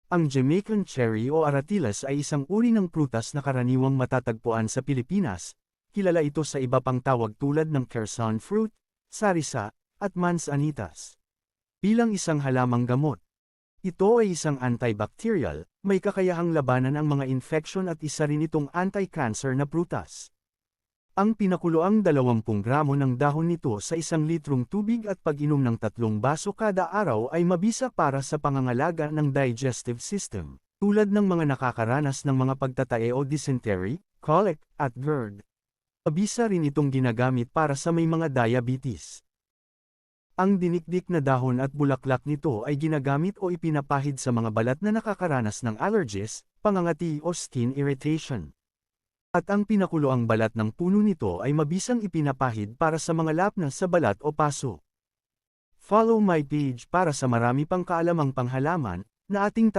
Ang Jamaican cherry o aratiles ay isang uri ng prutas na karaniwang matatagpuan sa Pilipinas. Kilala ito sa iba pang tawag tulad ng Quezon fruit, sarisa, at manzanitas. Bilang isang halamang gamot, ito ay isang antibacterial, may kakayahang labanan ang mga infeksyon at isa rin itong anti-cancer na prutas. Ang pinakuloang 20 gramo ng dahon nito sa 1 litrong tubig at pag-inom ng 3 baso kada araw ay mabisa para sa pangangalaga ng digestive system, tulad ng mga nakakaranas ng mga pagtatae o dysentery, colic, at GERD. Mabisa rin itong ginagamit para sa may mga diabetes. Ang dinikdik na dahon at bulaklak nito ay ginagamit o ipinapahid sa mga balat na nakakaranas ng allergies, pangangati o skin irritation. At ang pinakuloang balat ng puno nito ay mabisang ipinapahid para sa mga lapna sa balat o paso. Follow my page para sa marami pang kaalamang panghalaman na ating